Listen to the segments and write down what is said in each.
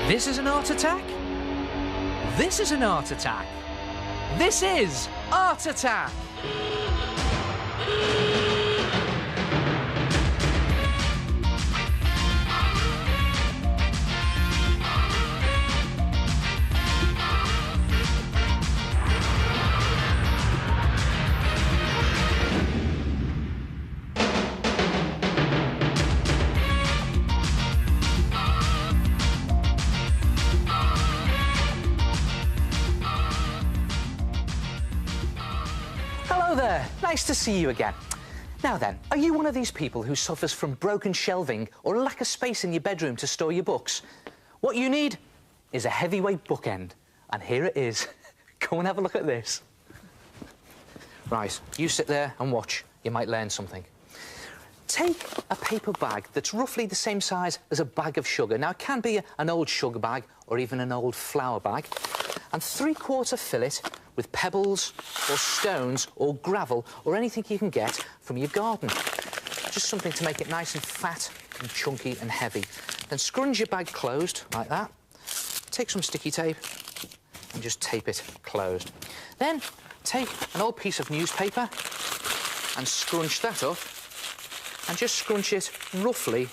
This is an art attack? This is an art attack. This is Art Attack! Hello there, nice to see you again. Now then, are you one of these people who suffers from broken shelving or a lack of space in your bedroom to store your books? What you need is a heavyweight bookend, and here it is. Go and have a look at this. Right, you sit there and watch. You might learn something. Take a paper bag that's roughly the same size as a bag of sugar. Now, it can be an old sugar bag or even an old flour bag, and 3/4 fill it with pebbles or stones or gravel or anything you can get from your garden. Just something to make it nice and fat and chunky and heavy. Then scrunch your bag closed like that. Take some sticky tape and just tape it closed. Then take an old piece of newspaper and scrunch that up and just scrunch it roughly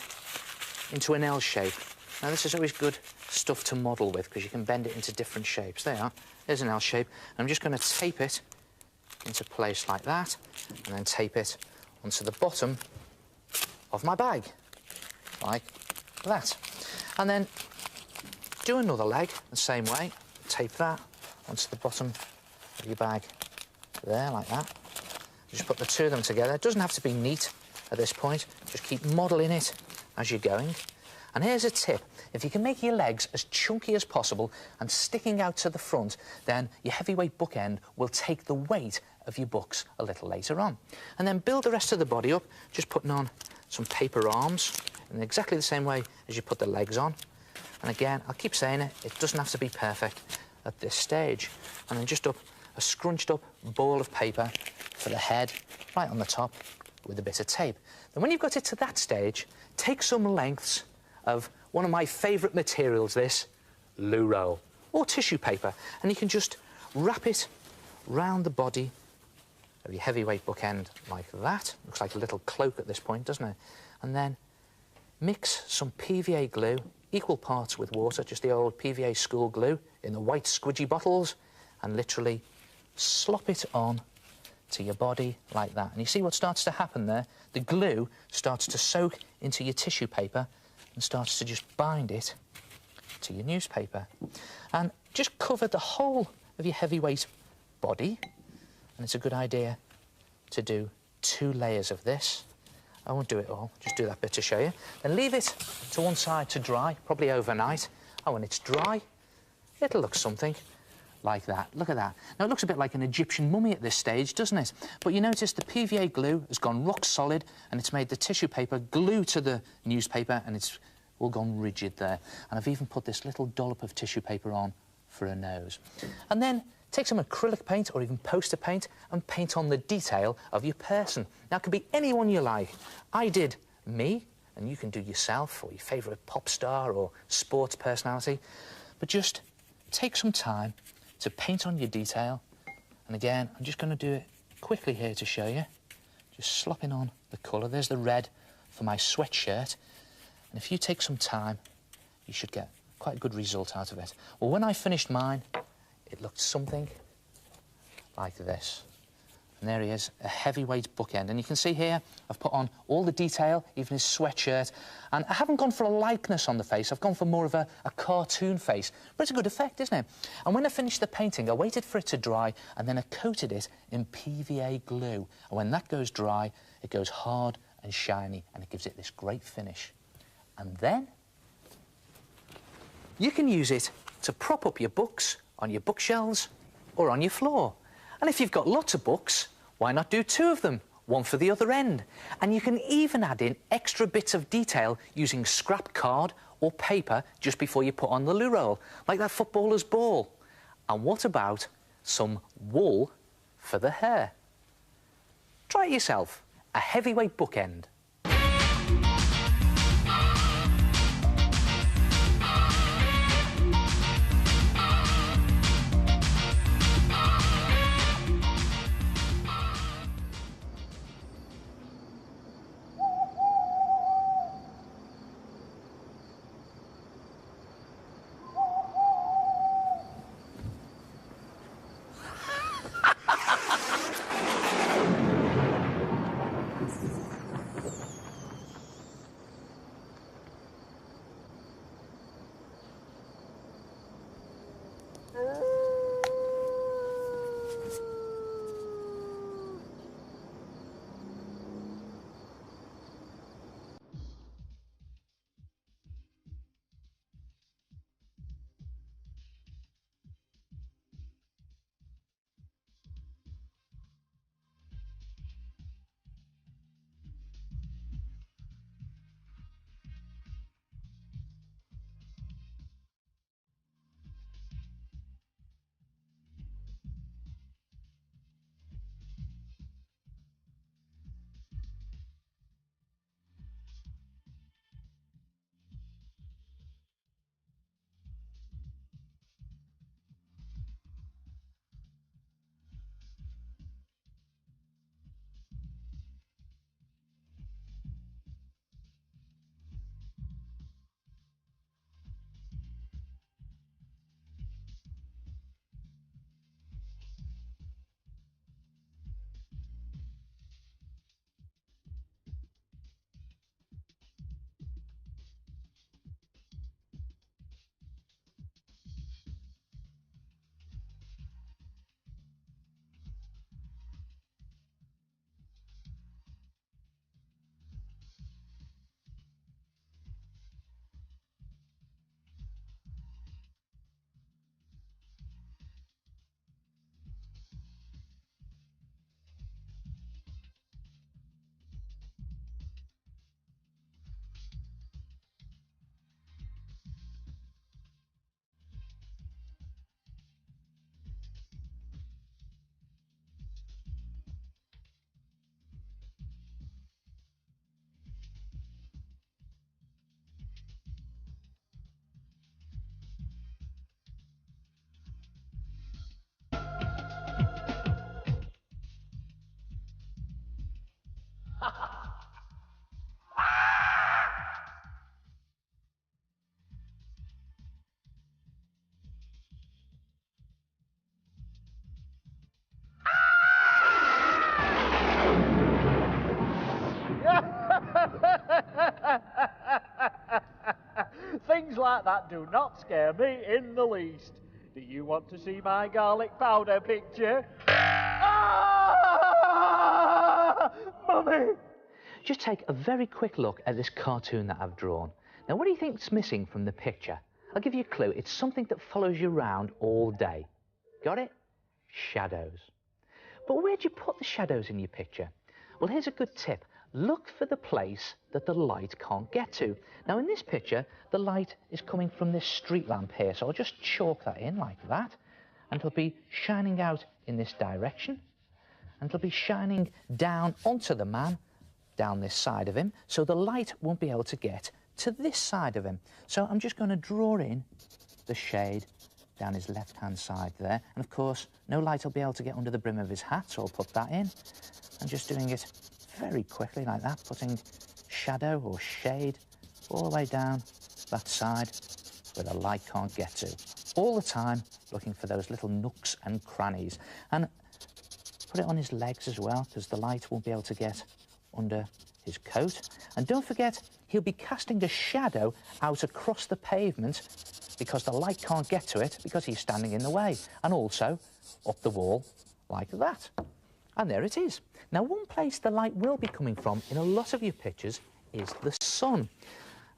into an L shape. Now, this is always good stuff to model with because you can bend it into different shapes. There you are. There's an L shape. I'm just going to tape it into place like that and then tape it onto the bottom of my bag, like that. And then do another leg the same way. Tape that onto the bottom of your bag there, like that. Just put the two of them together. It doesn't have to be neat at this point. Just keep modelling it as you're going. And here's a tip. If you can make your legs as chunky as possible and sticking out to the front, then your heavyweight bookend will take the weight of your books a little later on. And then build the rest of the body up, just putting on some paper arms in exactly the same way as you put the legs on. And again, I'll keep saying it, it doesn't have to be perfect at this stage. And then just up a scrunched up ball of paper for the head, right on the top with a bit of tape. Then when you've got it to that stage, take some lengths of one of my favourite materials, this loo roll, or tissue paper, and you can just wrap it round the body of your heavyweight bookend like that. Looks like a little cloak at this point, doesn't it? And then mix some PVA glue, equal parts with water, just the old PVA school glue in the white squidgy bottles, and literally slop it on to your body like that. And you see what starts to happen there? The glue starts to soak into your tissue paper and starts to just bind it to your newspaper. And just cover the whole of your heavyweight body. And it's a good idea to do 2 layers of this. I won't do it all, just do that bit to show you. Then leave it to one side to dry, probably overnight. And when it's dry, it'll look something like that. Look at that. Now, it looks a bit like an Egyptian mummy at this stage, doesn't it? But you notice the PVA glue has gone rock solid and it's made the tissue paper glue to the newspaper and it's all gone rigid there. And I've even put this little dollop of tissue paper on for a nose. And then take some acrylic paint or even poster paint and paint on the detail of your person. Now, it can be anyone you like. I did me, and you can do yourself or your favourite pop star or sports personality. But just take some time to paint on your detail. And again, I'm just going to do it quickly here to show you. Just slopping on the colour. There's the red for my sweatshirt. And if you take some time, you should get quite a good result out of it. Well, when I finished mine, it looked something like this. And there he is, a heavyweight bookend. And you can see here, I've put on all the detail, even his sweatshirt. And I haven't gone for a likeness on the face. I've gone for more of a cartoon face. But it's a good effect, isn't it? And when I finished the painting, I waited for it to dry, and then I coated it in PVA glue. And when that goes dry, it goes hard and shiny, and it gives it this great finish. And then you can use it to prop up your books on your bookshelves or on your floor. And if you've got lots of books, why not do 2 of them, one for the other end? And you can even add in extra bits of detail using scrap card or paper just before you put on the loo roll, like that footballer's ball. And what about some wool for the hair? Try it yourself, a heavyweight bookend. Things like that do not scare me in the least. Do you want to see my garlic powder picture? Ah! Mummy! Just take a very quick look at this cartoon that I've drawn. Now, what do you think's missing from the picture? I'll give you a clue. It's something that follows you around all day. Got it? Shadows. But where'd you put the shadows in your picture? Well, here's a good tip. Look for the place that the light can't get to. Now, in this picture, the light is coming from this street lamp here, so I'll just chalk that in like that, and it'll be shining out in this direction, and it'll be shining down onto the man, down this side of him, so the light won't be able to get to this side of him. So I'm just going to draw in the shade down his left-hand side there, and of course, no light will be able to get under the brim of his hat, so I'll put that in. I'm just doing it very quickly like that, putting shadow or shade all the way down that side where the light can't get to. All the time looking for those little nooks and crannies. And put it on his legs as well, because the light won't be able to get under his coat. And don't forget, he'll be casting a shadow out across the pavement because the light can't get to it because he's standing in the way. And also up the wall like that. And there it is. Now, one place the light will be coming from in a lot of your pictures is the sun. And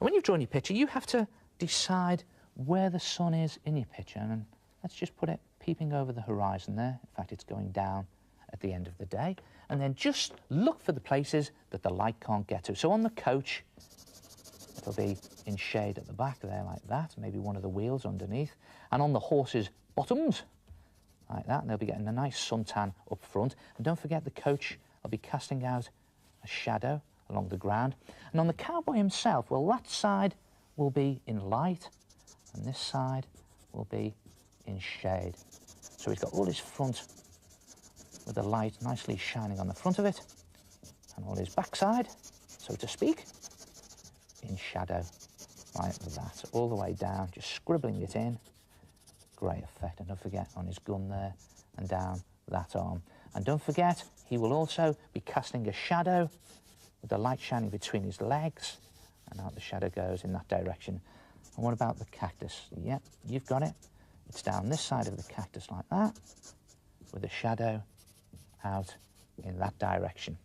when you've drawn your picture, you have to decide where the sun is in your picture. And let's just put it peeping over the horizon there. In fact, it's going down at the end of the day. And then just look for the places that the light can't get to. So on the coach, it'll be in shade at the back there like that, maybe one of the wheels underneath. And on the horse's bottoms, like that, and they'll be getting a nice suntan up front. And don't forget, the coach will be casting out a shadow along the ground. And on the cowboy himself, well, that side will be in light, and this side will be in shade. So he's got all his front with the light nicely shining on the front of it, and all his backside, so to speak, in shadow, like that, all the way down, just scribbling it in. Great effect. And don't forget, on his gun there and down that arm. And don't forget, he will also be casting a shadow with the light shining between his legs, and out the shadow goes in that direction. And what about the cactus? Yep, you've got it. It's down this side of the cactus like that, with a shadow out in that direction.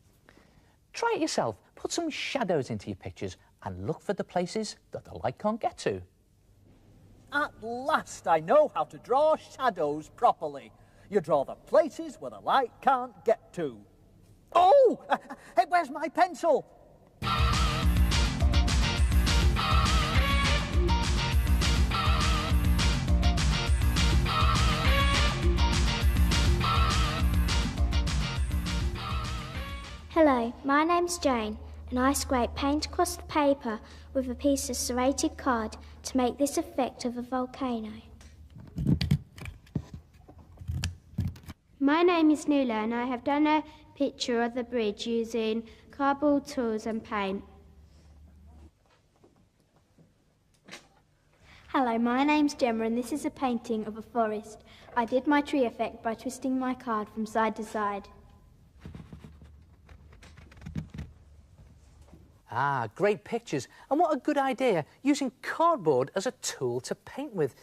Try it yourself. Put some shadows into your pictures and look for the places that the light can't get to. At last I know how to draw shadows properly. You draw the places where the light can't get to. Oh! Hey, where's my pencil? Hello, my name's Jane, and I scrape paint across the paper with a piece of serrated card to make this effect of a volcano. My name is Nuala, and I have done a picture of the bridge using cardboard tools and paint. Hello, my name's Gemma, and this is a painting of a forest. I did my tree effect by twisting my card from side to side. Ah, great pictures. And what a good idea, using cardboard as a tool to paint with.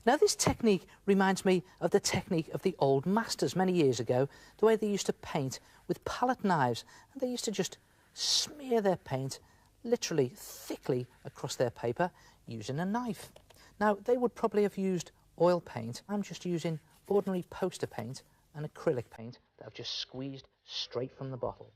Now, this technique reminds me of the technique of the old masters many years ago, the way they used to paint with palette knives. And they used to just smear their paint literally thickly across their paper using a knife. Now, they would probably have used oil paint. I'm just using ordinary poster paint and acrylic paint that I've just squeezed straight from the bottle.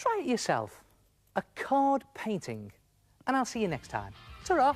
Try it yourself. A card painting. And I'll see you next time. Ta-ra!